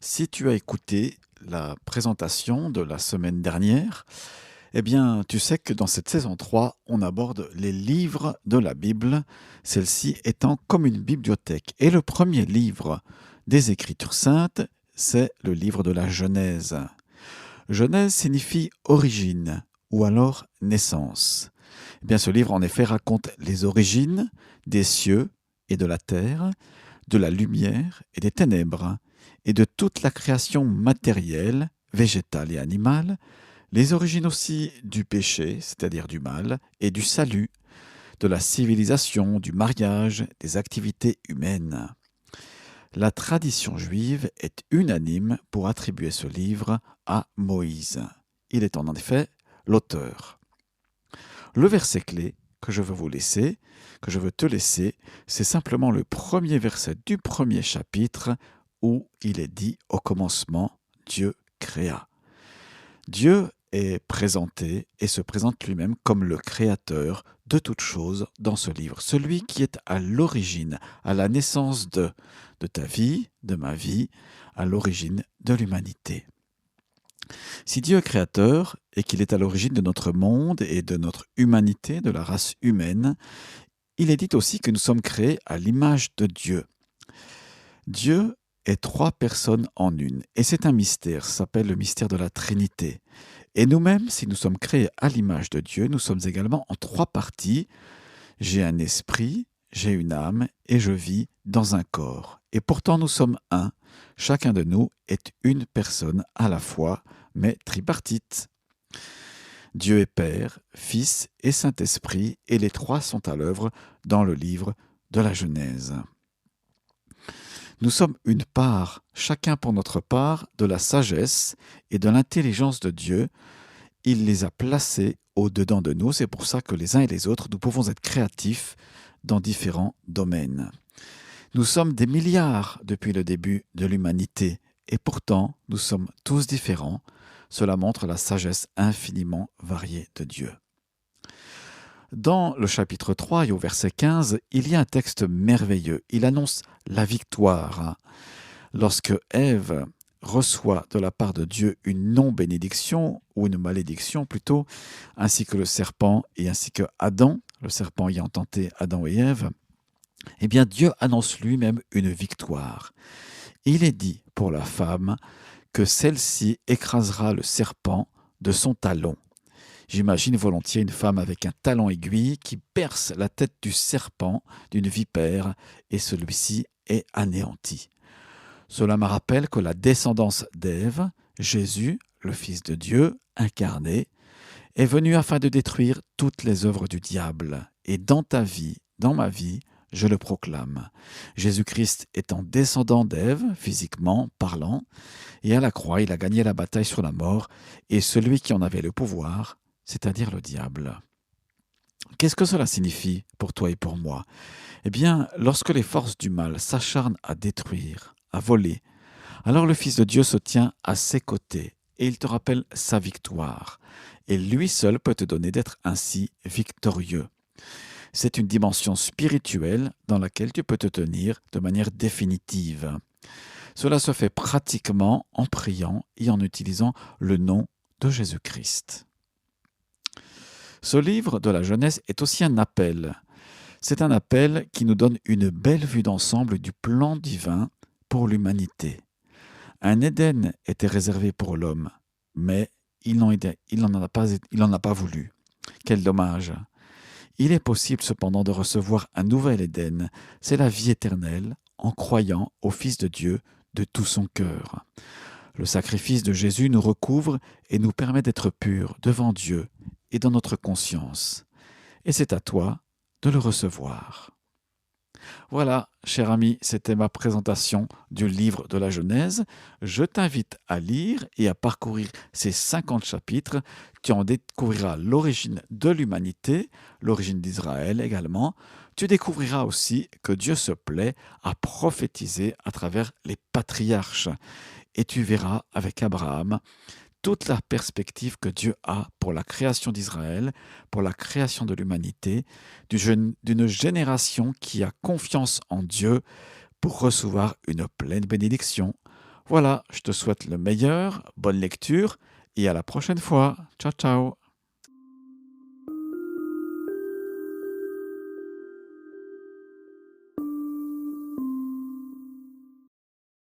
Si tu as écouté la présentation de la semaine dernière, eh bien, tu sais que dans cette saison 3, on aborde les livres de la Bible, celle-ci étant comme une bibliothèque. Et le premier livre des Écritures saintes, c'est le livre de la Genèse. Genèse signifie origine ou alors naissance. Eh bien, ce livre, en effet, raconte les origines des cieux et de la terre, de la lumière et des ténèbres, et de toute la création matérielle, végétale et animale, les origines aussi du péché, c'est-à-dire du mal, et du salut, de la civilisation, du mariage, des activités humaines. La tradition juive est unanime pour attribuer ce livre à Moïse. Il est en effet l'auteur. Le verset clé que je veux vous laisser, que je veux te laisser, c'est simplement le premier verset du premier chapitre où il est dit au commencement, Dieu créa. Dieu est présenté et se présente lui-même comme le créateur de toutes choses dans ce livre, celui qui est à l'origine, à la naissance de ta vie, de ma vie, à l'origine de l'humanité. Si Dieu est créateur et qu'il est à l'origine de notre monde et de notre humanité, de la race humaine, il est dit aussi que nous sommes créés à l'image de Dieu. Dieu est trois personnes en une, et c'est un mystère, ça s'appelle le mystère de la Trinité. Et nous-mêmes, si nous sommes créés à l'image de Dieu, nous sommes également en trois parties. J'ai un esprit, j'ai une âme, et je vis dans un corps. Et pourtant nous sommes un, chacun de nous est une personne à la fois, mais tripartite. Dieu est Père, Fils et Saint-Esprit, et les trois sont à l'œuvre dans le livre de la Genèse. Nous sommes une part, chacun pour notre part, de la sagesse et de l'intelligence de Dieu. Il les a placés au-dedans de nous. C'est pour ça que les uns et les autres, nous pouvons être créatifs dans différents domaines. Nous sommes des milliards depuis le début de l'humanité, et pourtant nous sommes tous différents. Cela montre la sagesse infiniment variée de Dieu. Dans le chapitre 3 et au verset 15, il y a un texte merveilleux. Il annonce la victoire. Lorsque Ève reçoit de la part de Dieu une non-bénédiction, ou une malédiction plutôt, ainsi que le serpent et ainsi que Adam, le serpent ayant tenté Adam et Ève, eh bien Dieu annonce lui-même une victoire. Il est dit pour la femme que celle-ci écrasera le serpent de son talon. J'imagine volontiers une femme avec un talon aiguille qui perce la tête du serpent, d'une vipère, et celui-ci est anéanti. Cela me rappelle que la descendance d'Ève, Jésus, le Fils de Dieu, incarné, est venu afin de détruire toutes les œuvres du diable. Et dans ta vie, dans ma vie, je le proclame. Jésus-Christ étant descendant d'Ève, physiquement parlant, et à la croix, il a gagné la bataille sur la mort, et celui qui en avait le pouvoir, c'est-à-dire le diable. Qu'est-ce que cela signifie pour toi et pour moi? Eh bien, lorsque les forces du mal s'acharnent à détruire, à voler, alors le Fils de Dieu se tient à ses côtés et il te rappelle sa victoire. Et lui seul peut te donner d'être ainsi victorieux. C'est une dimension spirituelle dans laquelle tu peux te tenir de manière définitive. Cela se fait pratiquement en priant et en utilisant le nom de Jésus-Christ. Ce livre de la Genèse est aussi un appel. C'est un appel qui nous donne une belle vue d'ensemble du plan divin pour l'humanité. Un Éden était réservé pour l'homme, mais il n'en a pas voulu. Quel dommage! Il est possible cependant de recevoir un nouvel Éden, c'est la vie éternelle, en croyant au Fils de Dieu de tout son cœur. Le sacrifice de Jésus nous recouvre et nous permet d'être purs devant Dieu et dans notre conscience. Et c'est à toi de le recevoir. Voilà, cher ami, c'était ma présentation du livre de la Genèse. Je t'invite à lire et à parcourir ces 50 chapitres. Tu en découvriras l'origine de l'humanité, l'origine d'Israël également. Tu découvriras aussi que Dieu se plaît à prophétiser à travers les patriarches. Et tu verras avec Abraham toute la perspective que Dieu a pour la création d'Israël, pour la création de l'humanité, d'une génération qui a confiance en Dieu pour recevoir une pleine bénédiction, Voilà, je te souhaite le meilleur, bonne lecture et à la prochaine fois. Ciao ciao.